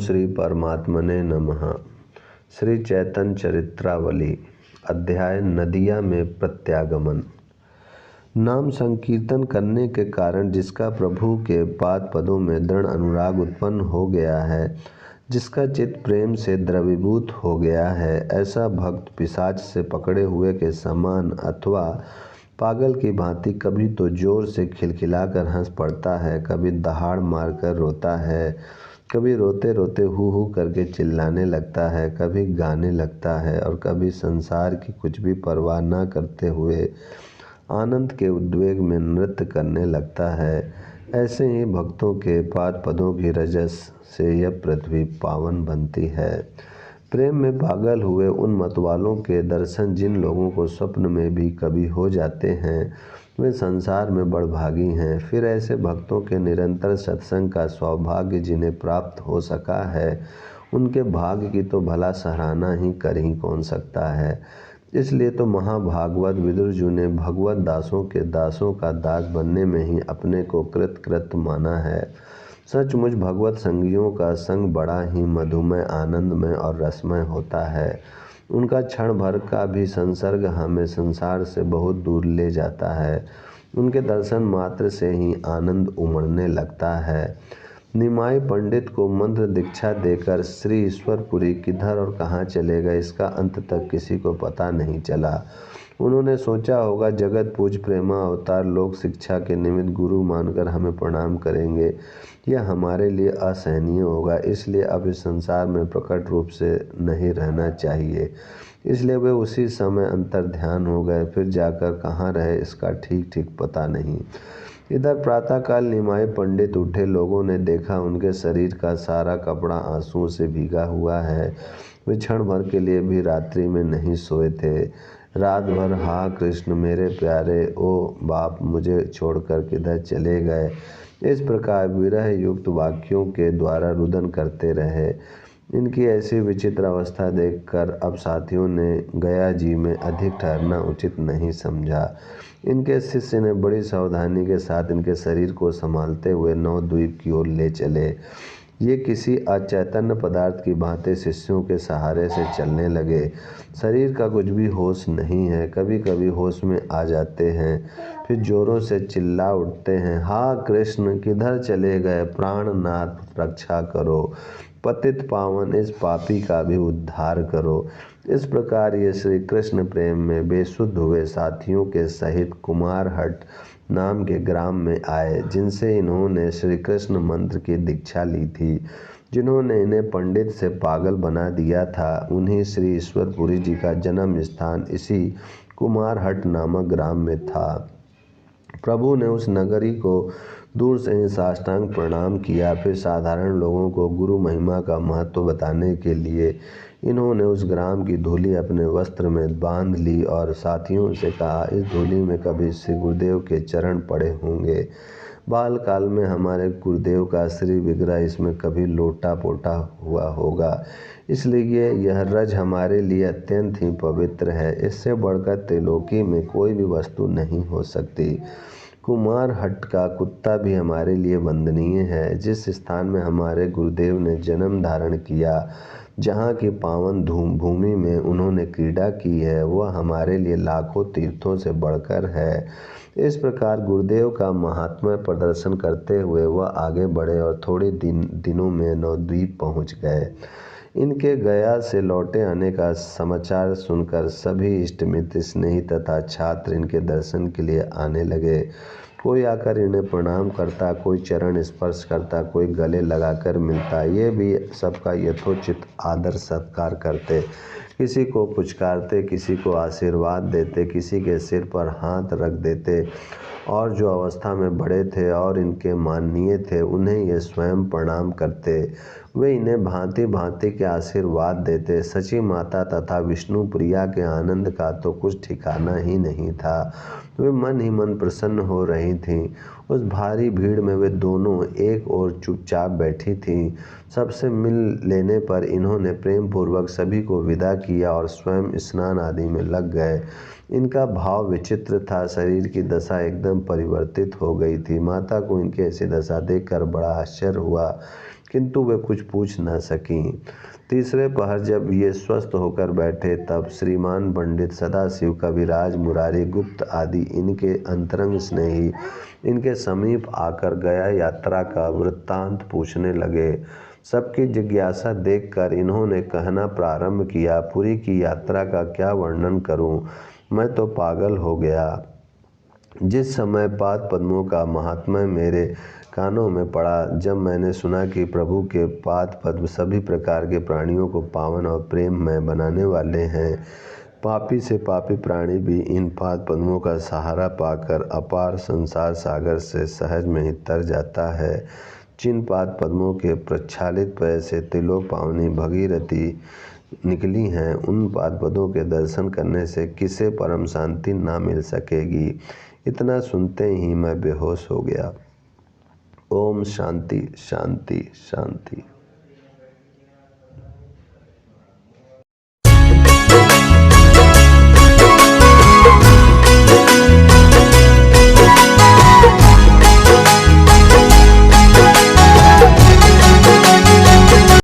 श्री परमात्मने नमः। श्री चैतन्य चरित्रावली अध्याय नदिया में प्रत्यागमन। नाम संकीर्तन करने के कारण जिसका प्रभु के पाद पदों में दृढ़ अनुराग उत्पन्न हो गया है, जिसका चित्त प्रेम से द्रवीभूत हो गया है, ऐसा भक्त पिशाच से पकड़े हुए के समान अथवा पागल की भांति कभी तो जोर से खिलखिलाकर हंस पड़ता है, कभी दहाड़ मारकर रोता है, कभी रोते रोते हू हू करके चिल्लाने लगता है, कभी गाने लगता है और कभी संसार की कुछ भी परवाह न करते हुए आनंद के उद्वेग में नृत्य करने लगता है। ऐसे ही भक्तों के पाद पदों की रजस से यह पृथ्वी पावन बनती है। प्रेम में पागल हुए उन मतवालों के दर्शन जिन लोगों को स्वप्न में भी कभी हो जाते हैं, वे संसार में बड़भागी हैं। फिर ऐसे भक्तों के निरंतर सत्संग का सौभाग्य जिन्हें प्राप्त हो सका है, उनके भाग्य की तो भला सराहना ही कर ही कौन सकता है। इसलिए तो महाभागवत विदुरजू ने भगवत दासों के दासों का दास बनने में ही अपने को कृत माना है। सचमुच भगवत संगियों का संग बड़ा ही मधुमय, आनंदमय और रसमय होता है। उनका क्षण भर का भी संसर्ग हमें संसार से बहुत दूर ले जाता है। उनके दर्शन मात्र से ही आनंद उमड़ने लगता है। निमाई पंडित को मंत्र दीक्षा देकर श्री ईश्वरपुरी किधर और कहाँ चले गए, इसका अंत तक किसी को पता नहीं चला। उन्होंने सोचा होगा जगत पूज प्रेमा अवतार लोग शिक्षा के निमित्त गुरु मानकर हमें प्रणाम करेंगे, यह हमारे लिए असहनीय होगा, इसलिए अब इस संसार में प्रकट रूप से नहीं रहना चाहिए। इसलिए वे उसी समय अंतर ध्यान हो गए। फिर जाकर कहाँ रहे इसका ठीक पता नहीं। इधर प्रातःकाल निमाई पंडित उठे। लोगों ने देखा उनके शरीर का सारा कपड़ा आंसुओं से भीगा हुआ है। वे क्षण भर के लिए भी रात्रि में नहीं सोए थे। रात भर हा कृष्ण मेरे प्यारे, ओ बाप मुझे छोड़कर किधर चले गए, इस प्रकार विरह युक्त वाक्यों के द्वारा रुदन करते रहे। इनकी ऐसी विचित्र अवस्था देखकर अब साथियों ने गया जी में अधिक ठहरना उचित नहीं समझा। इनके शिष्य ने बड़ी सावधानी के साथ इनके शरीर को संभालते हुए नवद्वीप की ओर ले चले। ये किसी अचैतन्य पदार्थ की भांति शिष्यों के सहारे से चलने लगे। शरीर का कुछ भी होश नहीं है। कभी कभी होश में आ जाते हैं, फिर जोरों से चिल्ला उठते हैं, हा कृष्ण किधर चले गए, प्राणनाथ रक्षा करो, पतित पावन इस पापी का भी उद्धार करो। इस प्रकार ये श्री कृष्ण प्रेम में बेसुध हुए साथियों के सहित कुमारहट्ट नाम के ग्राम में आए, जिनसे इन्होंने श्री कृष्ण मंत्र की दीक्षा ली थी। जिन्होंने इन्हें पंडित से पागल बना दिया था, उन्हीं श्री ईश्वरपुरी जी का जन्म स्थान इसी कुमारहट्ट नामक ग्राम में था। प्रभु ने उस नगरी को दूर से ही साष्टांग प्रणाम किया। फिर साधारण लोगों को गुरु महिमा का महत्व बताने के लिए इन्होंने उस ग्राम की धूलि अपने वस्त्र में बांध ली और साथियों से कहा, इस धूलि में कभी श्री गुरुदेव के चरण पड़े होंगे। बाल काल में हमारे गुरुदेव का श्री विग्रह इसमें कभी लोटा पोटा हुआ होगा, इसलिए यह रज हमारे लिए अत्यंत ही पवित्र है। इससे बढ़कर त्रिलोकी में कोई भी वस्तु नहीं हो सकती। कुमारहट्ट का कुत्ता भी हमारे लिए वंदनीय है। जिस स्थान में हमारे गुरुदेव ने जन्म धारण किया, जहाँ की पावन भूमि में उन्होंने क्रीड़ा की है, वह हमारे लिए लाखों तीर्थों से बढ़कर है। इस प्रकार गुरुदेव का महात्म्य प्रदर्शन करते हुए वह आगे बढ़े और थोड़े दिनों में नवद्वीप पहुँच गए। इनके गया से लौटे आने का समाचार सुनकर सभी इष्ट मित्र, स्नेही तथा छात्र इनके दर्शन के लिए आने लगे। कोई आकर इन्हें प्रणाम करता, कोई चरण स्पर्श करता, कोई गले लगाकर मिलता। ये भी सबका यथोचित आदर सत्कार करते, किसी को पुचकारते, किसी को आशीर्वाद देते, किसी के सिर पर हाथ रख देते, और जो अवस्था में बड़े थे और इनके माननीय थे उन्हें ये स्वयं प्रणाम करते। वे इन्हें भांति भांति के आशीर्वाद देते। सची माता तथा विष्णु प्रिया के आनंद का तो कुछ ठिकाना ही नहीं था। वे मन ही मन प्रसन्न हो रही थीं। उस भारी भीड़ में वे दोनों एक ओर चुपचाप बैठी थीं। सबसे मिल लेने पर इन्होंने प्रेम पूर्वक सभी को विदा किया और स्वयं स्नान आदि में लग गए। इनका भाव विचित्र था। शरीर की दशा एकदम परिवर्तित हो गई थी। माता को इनकी ऐसी दशा देखकर बड़ा आश्चर्य हुआ। किंतु वे कुछ पूछ न सकीं। तीसरे पहर जब ये स्वस्थ होकर बैठे तब श्रीमान पंडित सदाशिव, कविराज, मुरारी गुप्त आदि इनके अंतरंग स्नेही इनके समीप आकर गया यात्रा का वृत्तांत पूछने लगे। सबकी जिज्ञासा देखकर इन्होंने कहना प्रारंभ किया, पुरी की यात्रा का क्या वर्णन करूं, मैं तो पागल हो गया। जिस समय पाद पद्मों का महात्म्य मेरे कानों में पड़ा, जब मैंने सुना कि प्रभु के पाद पद्म सभी प्रकार के प्राणियों को पावन और प्रेममय बनाने वाले हैं, पापी से पापी प्राणी भी इन पाद पद्मों का सहारा पाकर अपार संसार सागर से सहज में ही तर जाता है। जिन पाद पद्मों के प्रक्षालित पैर से त्रिलोक पावनी भगीरथी निकली हैं, उन पाद पद्मों के दर्शन करने से किसे परम शांति ना मिल सकेगी। इतना सुनते ही मैं बेहोश हो गया। ओम शांति शांति शांति।